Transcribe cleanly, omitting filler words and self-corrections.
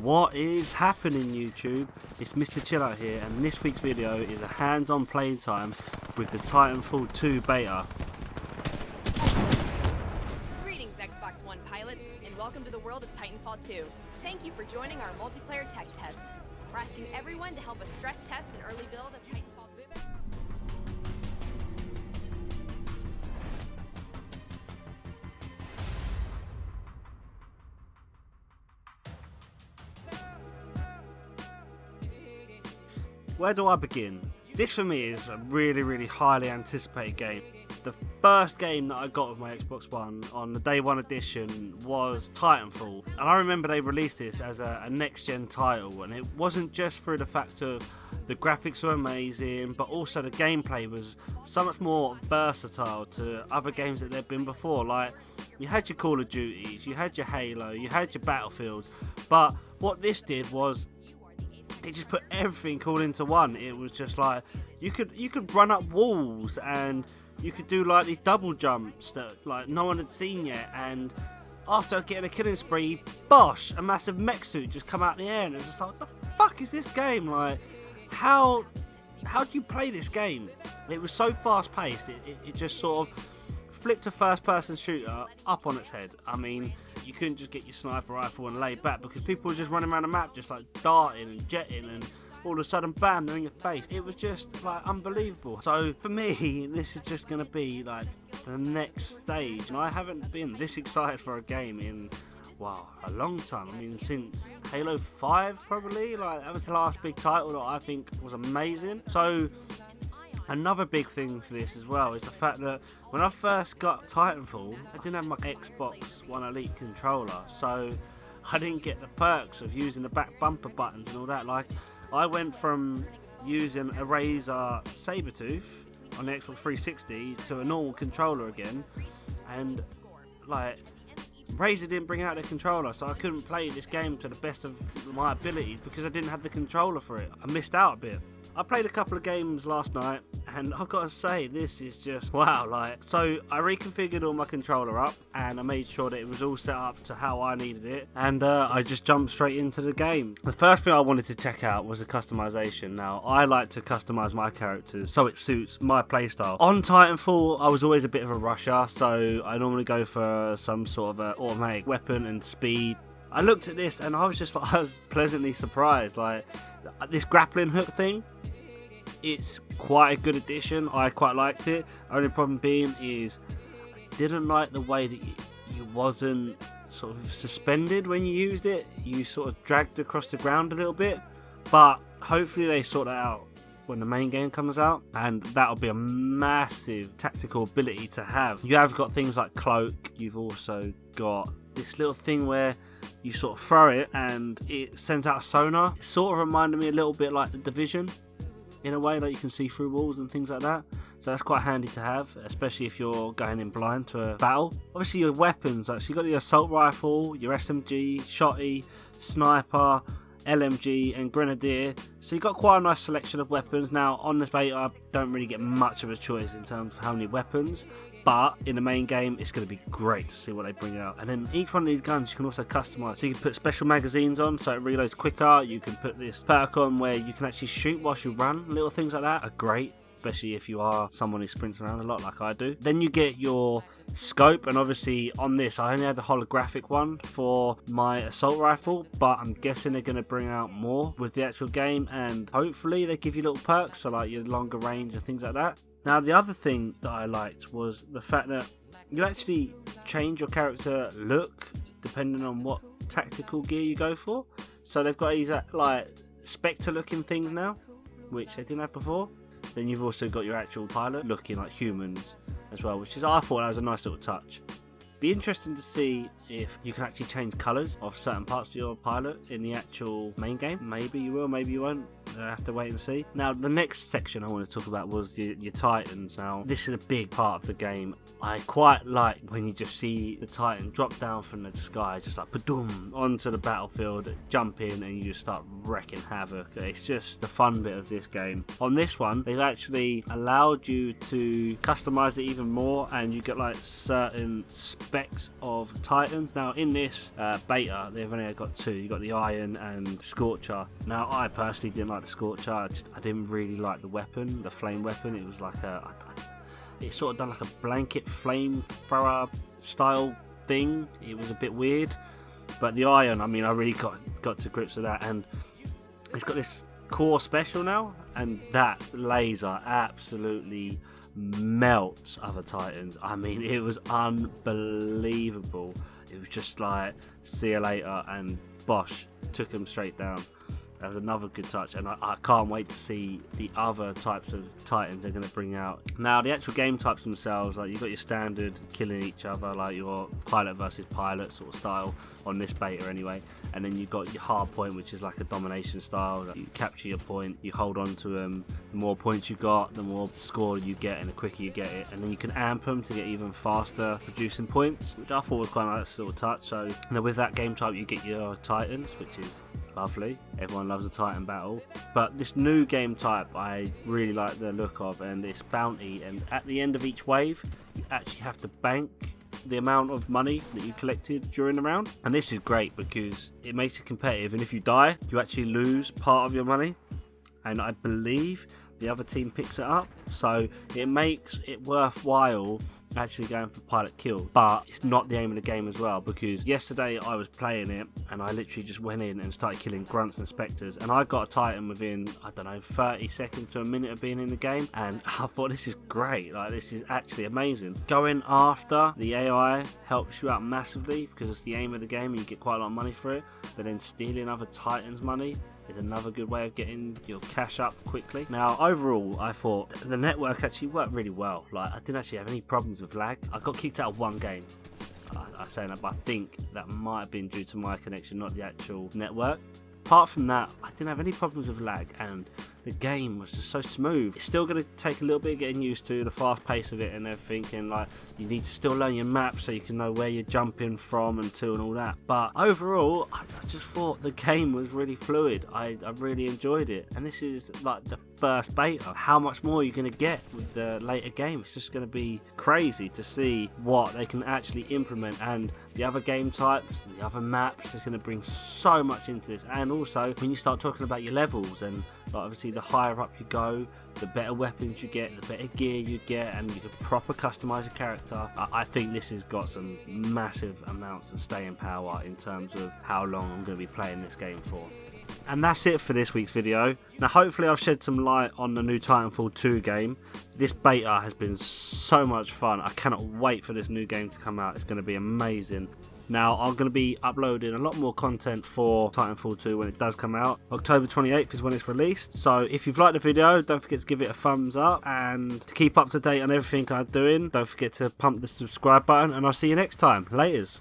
What is happening, YouTube? It's Mr. Chillout here, and this week's video is a hands-on playtime with the Titanfall 2 beta. Greetings, Xbox One pilots, and welcome to the world of Titanfall 2. Thank you for joining our multiplayer tech test. We're asking everyone to help us stress test an early build of Titanfall 2. Where do I begin? This for me is a really highly anticipated game. The first game that I got with my Xbox One on the day one edition was Titanfall, and I remember they released this as a next gen title, and it wasn't just through the fact of the graphics were amazing, but also the gameplay was so much more versatile to other games that there'd been before. Like, you had your Call of Duties, you had your Halo, you had your Battlefields, but what this did was it just put everything all into one. It was just like you could run up walls, and you could do like these double jumps that like no one had seen yet, and after getting a killing spree, bosh, a massive mech suit just come out in the air, and it was just like, what the fuck is this game? Like, how do you play this game? It was so fast paced, it just sort of flipped a first person shooter up on its head. I mean, you couldn't just get your sniper rifle and lay back, because people were just running around the map just like darting and jetting, and all of a sudden bam, they're in your face. It was just like unbelievable. So for me, this is just going to be like the next stage, and I haven't been this excited for a game in, wow, a long time. I mean, since Halo 5 probably. Like, that was the last big title that I think was amazing. So another big thing for this as well is the fact that when I first got Titanfall, I didn't have my Xbox One Elite controller, so I didn't get the perks of using the back bumper buttons and all that. Like, I went from using a Razer Sabertooth on the Xbox 360 to a normal controller again, and like, Razer didn't bring out their controller, so I couldn't play this game to the best of my abilities because I didn't have the controller for it. I missed out a bit. I played a couple of games last night, and I've got to say, this is just wow. Like, so I reconfigured all my controller up, and I made sure that it was all set up to how I needed it, and I just jumped straight into the game. The first thing I wanted to check out was the customization. Now, I like to customize my characters so it suits my playstyle. On Titanfall, I was always a bit of a rusher, so I normally go for some sort of automatic weapon and speed. I looked at this and I was just like, I was pleasantly surprised. Like, this grappling hook thing, it's quite a good addition. I quite liked it. Only problem being is I didn't like the way that you wasn't sort of suspended when you used it. You sort of dragged across the ground a little bit, but hopefully they sort that out when the main game comes out, and that'll be a massive tactical ability to have. You have got things like cloak. You've also got this little thing where you sort of throw it and it sends out a sonar. It sort of reminded me a little bit like the Division in a way, like you can see through walls and things like that. So that's quite handy to have, especially if you're going in blind to a battle. Obviously your weapons, like, so you've got your assault rifle, your SMG, shotty, sniper, LMG and grenadier. So you've got quite a nice selection of weapons. Now on this beta I don't really get much of a choice in terms of how many weapons, but in the main game it's going to be great to see what they bring out. And then each one of these guns you can also customize, so you can put special magazines on so it reloads quicker. You can put this perk on where you can actually shoot whilst you run. Little things like that are great, especially if you are someone who sprints around a lot like I do. Then you get your scope, and obviously on this I only had the holographic one for my assault rifle, but I'm guessing they're going to bring out more with the actual game, and hopefully they give you little perks, so like your longer range and things like that. Now the other thing that I liked was the fact that you actually change your character look depending on what tactical gear you go for. So they've got these like Spectre looking things now, which they didn't have before. Then you've also got your actual pilot looking like humans as well, which is, I thought that was a nice little touch. Be interesting to see if you can actually change colours of certain parts of your pilot in the actual main game. Maybe you will, maybe you won't. I have to wait and see. Now the next section I want to talk about was your Titans. Now this is a big part of the game. I quite like when you just see the Titan drop down from the sky, just like ba-doom, onto the battlefield, jump in, and you just start wrecking havoc. It's just the fun bit of this game. On this one they've actually allowed you to customize it even more, and you get like certain specs of Titans Titans. Now in this beta, they've only got 2. You got the Iron and Scorcher. Now I personally didn't like the Scorcher. I didn't really like the weapon, the flame weapon. It was like it sort of done like a blanket flamethrower style thing. It was a bit weird. But the Iron, I mean, I really got to grips with that, and it's got this core special now, and that laser absolutely melts other Titans. I mean, it was unbelievable. It was just like, see you later, and bosh, took him straight down. That was another good touch, and I can't wait to see the other types of Titans they're going to bring out. Now, the actual game types themselves, like you've got your standard killing each other, like your pilot versus pilot sort of style on this beta anyway, and then you've got your hard point, which is like a domination style. You capture your point, you hold on to them. The more points you got, the more score you get, and the quicker you get it. And then you can amp them to get even faster producing points, which I thought was quite a nice little touch. So now with that game type, you get your Titans, which is lovely. Everyone loves a Titan battle. But this new game type I really like the look of, and it's bounty, and at the end of each wave you actually have to bank the amount of money that you collected during the round. And this is great because it makes it competitive, and if you die you actually lose part of your money, and I believe the other team picks it up, so it makes it worthwhile actually going for pilot kill. But it's not the aim of the game as well, because yesterday I was playing it and I literally just went in and started killing grunts and spectres, and I got a Titan within, I don't know, 30 seconds to a minute of being in the game, and I thought, this is great, like this is actually amazing. Going after the AI helps you out massively because it's the aim of the game and you get quite a lot of money for it, but then stealing other Titans' money is another good way of getting your cash up quickly. Now overall, I thought the network actually worked really well. Like, I didn't actually have any problems with lag. I got kicked out of one game. I say that, but I think that might have been due to my connection, not the actual network. Apart from that, I didn't have any problems with lag, and the game was just so smooth. It's still going to take a little bit of getting used to the fast pace of it and everything, and like you need to still learn your map so you can know where you're jumping from and to and all that. But overall, I just thought the game was really fluid. I really enjoyed it, and this is like the first beta. How much more are you going to get with the later game? It's just going to be crazy to see what they can actually implement, and the other game types, the other maps is going to bring so much into this. And also when you start talking about your levels, and like, obviously the higher up you go, the better weapons you get, the better gear you get, and you can proper customize your character. I think this has got some massive amounts of staying power in terms of how long I'm going to be playing this game for. And that's it for this week's video. Now hopefully I've shed some light on the new Titanfall 2 game. This beta has been so much fun. I cannot wait for this new game to come out. It's going to be amazing. Now I'm going to be uploading a lot more content for Titanfall 2 when it does come out. October 28th is when it's released. So if you've liked the video, don't forget to give it a thumbs up, and to keep up to date on everything I'm doing, don't forget to pump the subscribe button, and I'll see you next time. Laters.